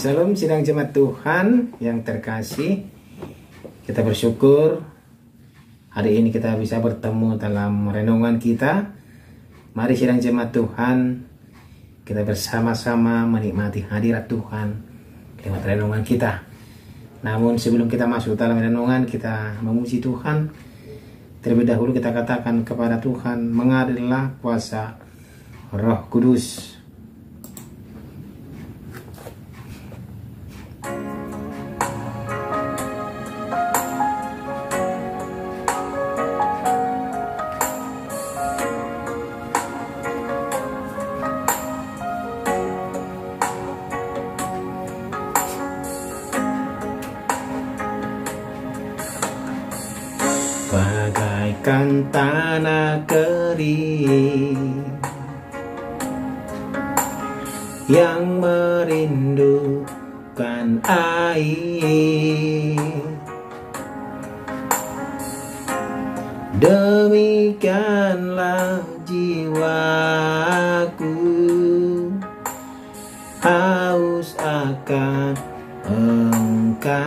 Salam sidang jemaat Tuhan yang terkasih. Kita bersyukur hari ini kita bisa bertemu dalam renungan kita. Mari sidang jemaat Tuhan, kita bersama-sama menikmati hadirat Tuhan lewat renungan kita. Namun sebelum kita masuk dalam renungan, kita memuji Tuhan. Terlebih dahulu kita katakan kepada Tuhan, mengalirlah kuasa Roh Kudus. Bagaikan tanah kering yang merindukan air, demikianlah jiwaku haus akan Engkau.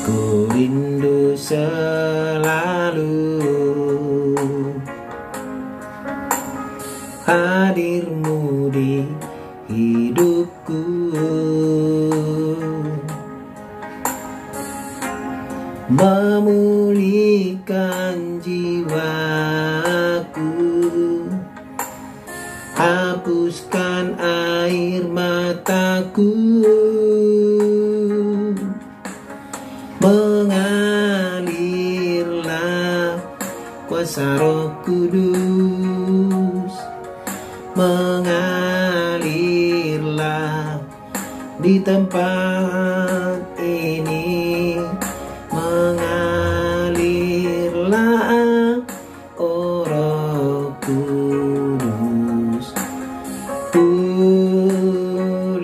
Ku rindu selalu hadirmu di hidupku, memulihkan jiwaku, hapuskan air mataku, mengalirlah kuasa Roh Kudus, mengalirlah di tempat ini, mengalirlah oh Roh Kudus, pulihkanku.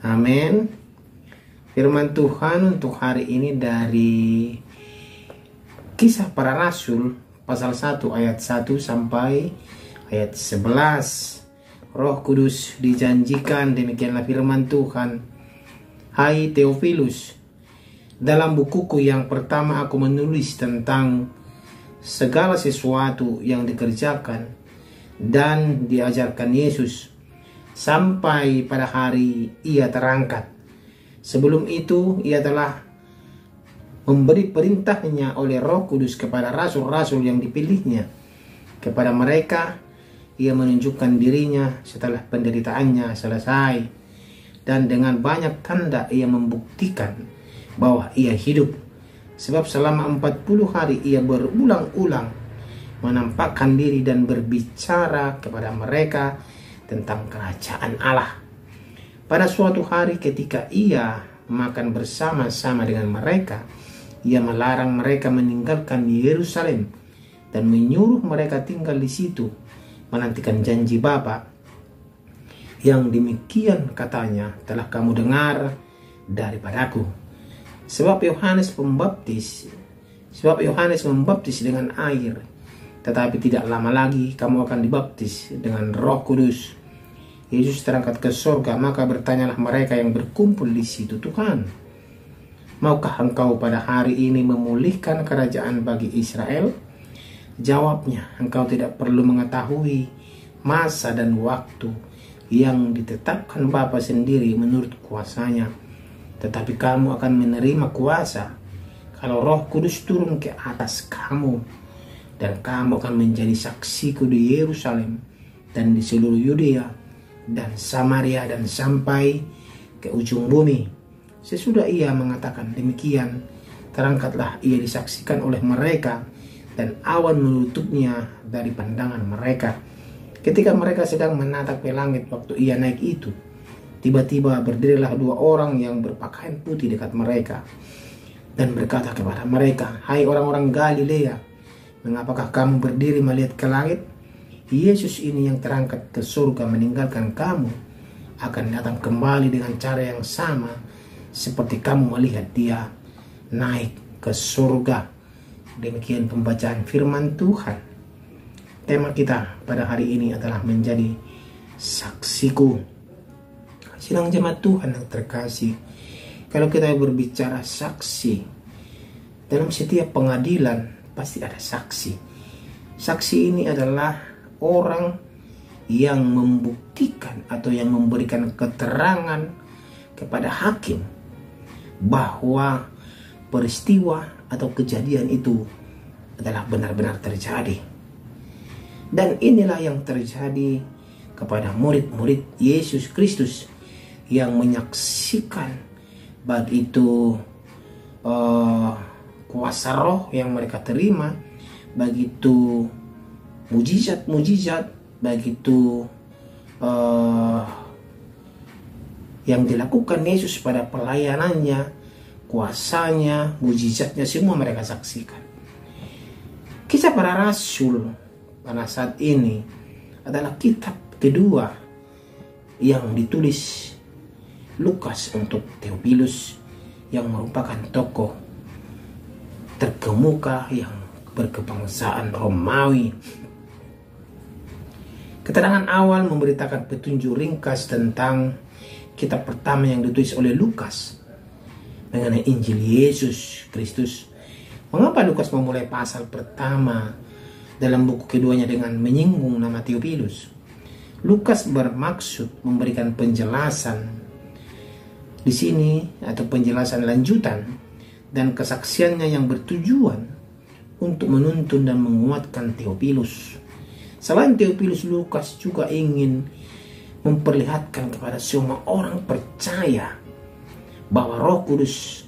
Amin. Firman Tuhan untuk hari ini dari Kisah Para Rasul pasal 1 ayat 1 sampai ayat 11. Roh Kudus dijanjikan, demikianlah firman Tuhan. Hai Theophilus, dalam bukuku yang pertama aku menulis tentang segala sesuatu yang dikerjakan dan diajarkan Yesus sampai pada hari ia terangkat. Sebelum itu ia telah memberi perintahnya oleh Roh Kudus kepada rasul-rasul yang dipilihnya. Kepada mereka ia menunjukkan dirinya setelah penderitaannya selesai, dan dengan banyak tanda ia membuktikan bahwa ia hidup. Sebab selama 40 hari ia berulang-ulang menampakkan diri dan berbicara kepada mereka tentang kerajaan Allah. Pada suatu hari ketika ia makan bersama-sama dengan mereka, ia melarang mereka meninggalkan Yerusalem dan menyuruh mereka tinggal di situ menantikan janji Bapa. Yang demikian katanya telah kamu dengar daripadaku. Sebab Yohanes membaptis dengan air, tetapi tidak lama lagi kamu akan dibaptis dengan Roh Kudus. Yesus terangkat ke surga, maka bertanyalah mereka yang berkumpul di situ, Tuhan, maukah engkau pada hari ini memulihkan kerajaan bagi Israel? Jawabnya, engkau tidak perlu mengetahui masa dan waktu yang ditetapkan Bapa sendiri menurut kuasanya. Tetapi kamu akan menerima kuasa kalau Roh Kudus turun ke atas kamu, dan kamu akan menjadi saksiku di Yerusalem dan di seluruh Yudea dan Samaria dan sampai ke ujung bumi. Sesudah ia mengatakan demikian, terangkatlah ia disaksikan oleh mereka, dan awan menutupnya dari pandangan mereka. Ketika mereka sedang menatap ke langit waktu ia naik itu, tiba-tiba berdirilah 2 orang yang berpakaian putih dekat mereka, dan berkata kepada mereka, hai orang-orang Galilea, mengapakah kamu berdiri melihat ke langit? Yesus ini yang terangkat ke surga meninggalkan kamu akan datang kembali dengan cara yang sama seperti kamu melihat dia naik ke surga. Demikian pembacaan firman Tuhan. Tema kita pada hari ini adalah menjadi saksiku. Sidang jemaat Tuhan yang terkasih, kalau kita berbicara saksi, dalam setiap pengadilan pasti ada saksi. Saksi ini adalah orang yang membuktikan atau yang memberikan keterangan kepada hakim bahwa peristiwa atau kejadian itu adalah benar-benar terjadi. Dan inilah yang terjadi kepada murid-murid Yesus Kristus yang menyaksikan baik itu kuasa roh yang mereka terima, baik itu mujizat-mujizat, baik itu yang dilakukan Yesus pada pelayanannya, kuasanya, mujizatnya, semua mereka saksikan. Kisah Para Rasul pada saat ini adalah kitab kedua yang ditulis Lukas untuk Theophilus, yang merupakan tokoh terkemuka yang berkebangsaan Romawi. Keterangan awal memberitakan petunjuk ringkas tentang kitab pertama yang ditulis oleh Lukas mengenai Injil Yesus Kristus. Mengapa Lukas memulai pasal pertama dalam buku keduanya dengan menyinggung nama Theophilus? Lukas bermaksud memberikan penjelasan di sini atau penjelasan lanjutan dan kesaksiannya yang bertujuan untuk menuntun dan menguatkan Theophilus. Selain Theophilus, Lukas juga ingin memperlihatkan kepada semua orang percaya bahwa Roh Kudus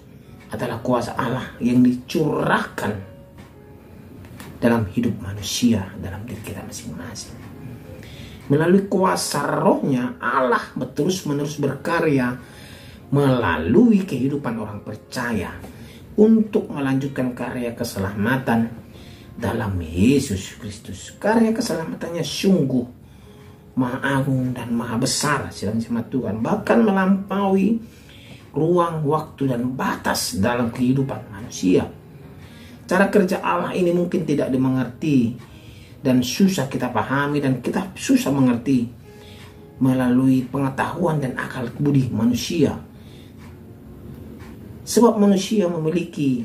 adalah kuasa Allah yang dicurahkan dalam hidup manusia, dalam diri kita masing-masing. Melalui kuasa rohnya, Allah terus-menerus berkarya melalui kehidupan orang percaya untuk melanjutkan karya keselamatan dalam Yesus Kristus. Karya keselamatannya sungguh maha agung dan maha besar, sidang jemaat Tuhan, bahkan melampaui ruang, waktu, dan batas dalam kehidupan manusia. Cara kerja Allah ini mungkin tidak dimengerti dan susah kita pahami, dan kita susah mengerti melalui pengetahuan dan akal budi manusia. Sebab manusia memiliki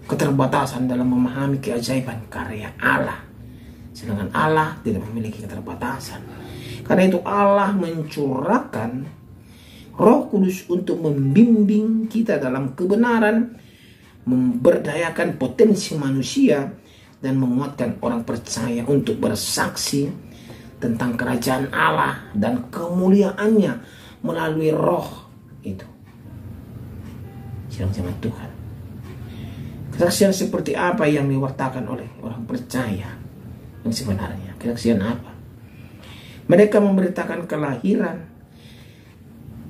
keterbatasan dalam memahami keajaiban karya Allah, sedangkan Allah tidak memiliki keterbatasan. Karena itu Allah mencurahkan Roh Kudus untuk membimbing kita dalam kebenaran, memberdayakan potensi manusia, dan menguatkan orang percaya untuk bersaksi tentang kerajaan Allah dan kemuliaannya melalui Roh itu. Sidang jemaat Tuhan, kesaksian seperti apa yang diwartakan oleh orang percaya yang sebenarnya? Kesaksian apa? Mereka memberitakan kelahiran,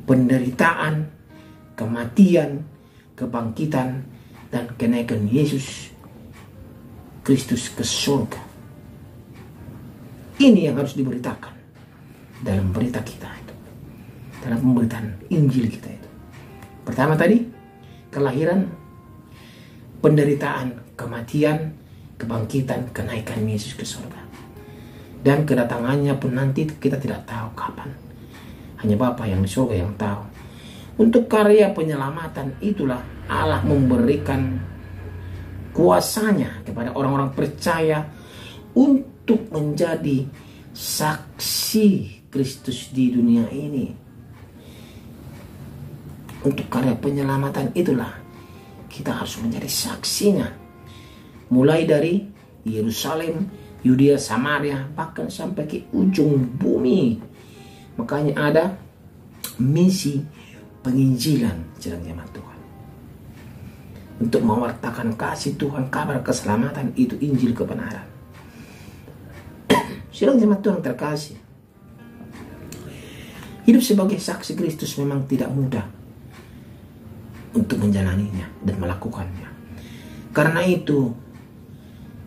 penderitaan, kematian, kebangkitan, dan kenaikan Yesus Kristus ke surga. Ini yang harus diberitakan dalam berita kita itu, dalam pemberitaan Injil kita itu. Pertama tadi, kelahiran, penderitaan, kematian, kebangkitan, kenaikan Yesus ke surga. Dan kedatangannya pun nanti kita tidak tahu kapan. Hanya Bapa yang di surga yang tahu. Untuk karya penyelamatan itulah Allah memberikan kuasanya kepada orang-orang percaya untuk menjadi saksi Kristus di dunia ini. Untuk karya penyelamatan itulah kita harus menjadi saksinya. Mulai dari Yerusalem, Yudea, Samaria, bahkan sampai ke ujung bumi. Makanya ada misi penginjilan, sidang jemaat Tuhan, untuk mewartakan kasih Tuhan, kabar keselamatan, itu Injil kebenaran. Sidang jemaat Tuhan terkasih, hidup sebagai saksi Kristus memang tidak mudah untuk menjalaninya dan melakukannya. Karena itu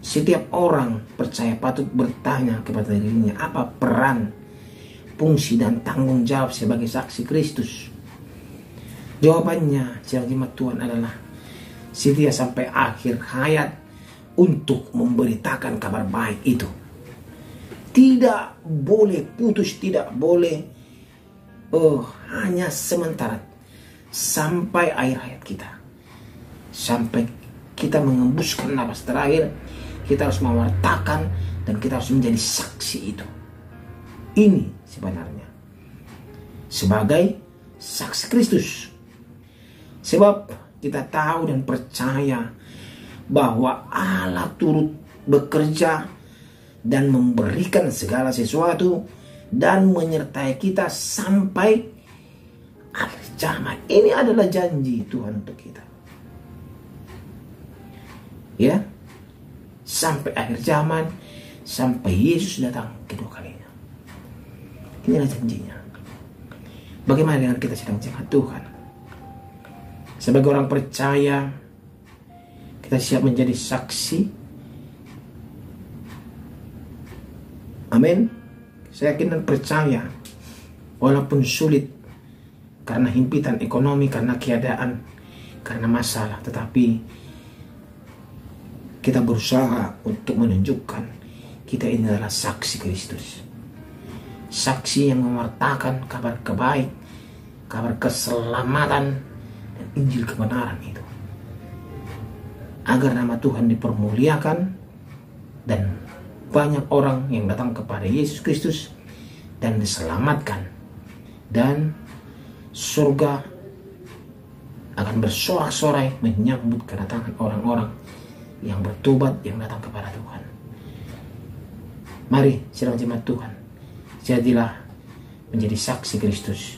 setiap orang percaya patut bertanya kepada dirinya, apa peran, fungsi, dan tanggung jawab sebagai saksi Kristus. Jawabannya sidang jemaat Tuhan adalah setia sampai akhir hayat untuk memberitakan kabar baik itu. Tidak boleh putus, tidak boleh hanya sementara, sampai akhir hayat kita. Sampai kita mengembuskan napas terakhir, kita harus mewartakan dan kita harus menjadi saksi itu. Ini sebenarnya sebagai saksi Kristus. Sebab kita tahu dan percaya bahwa Allah turut bekerja dan memberikan segala sesuatu dan menyertai kita sampai akhir zaman. Ini adalah janji Tuhan untuk kita. Ya, sampai akhir zaman, sampai Yesus datang kedua kalinya. Inilah janjinya. Bagaimana dengan kita sedang jemaat Tuhan? Sebagai orang percaya, kita siap menjadi saksi. Amin. Saya yakin dan percaya, walaupun sulit karena himpitan ekonomi, karena keadaan, karena masalah, tetapi kita berusaha untuk menunjukkan kita ini adalah saksi Kristus. Saksi yang mewartakan kabar kebaik, kabar keselamatan, dan Injil kebenaran itu. Agar nama Tuhan dipermuliakan dan banyak orang yang datang kepada Yesus Kristus dan diselamatkan. Dan surga akan bersorak-sorai menyambut kedatangan orang-orang yang bertobat, yang datang kepada Tuhan. Mari sidang jemaat Tuhan, jadilah menjadi saksi Kristus.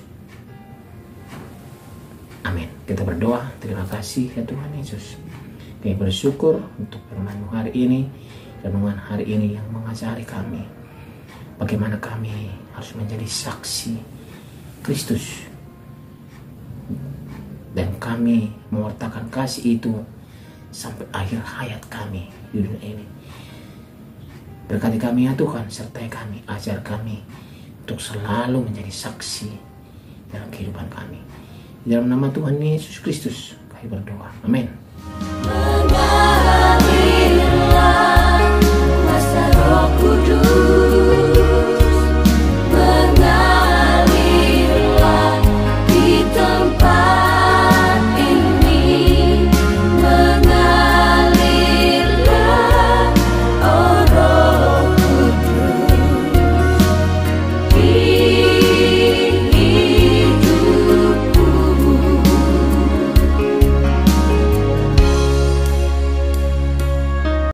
Amin. Kita berdoa. Terima kasih ya Tuhan Yesus. Kami bersyukur untuk firman-Mu hari ini, renungan hari ini yang mengajari kami bagaimana kami harus menjadi saksi Kristus, dan kami mewartakan kasih itu sampai akhir hayat kami di dunia ini. Berkati kami ya Tuhan, sertai kami, ajar kami untuk selalu menjadi saksi dalam kehidupan kami. Di dalam nama Tuhan Yesus Kristus kami berdoa. Amin.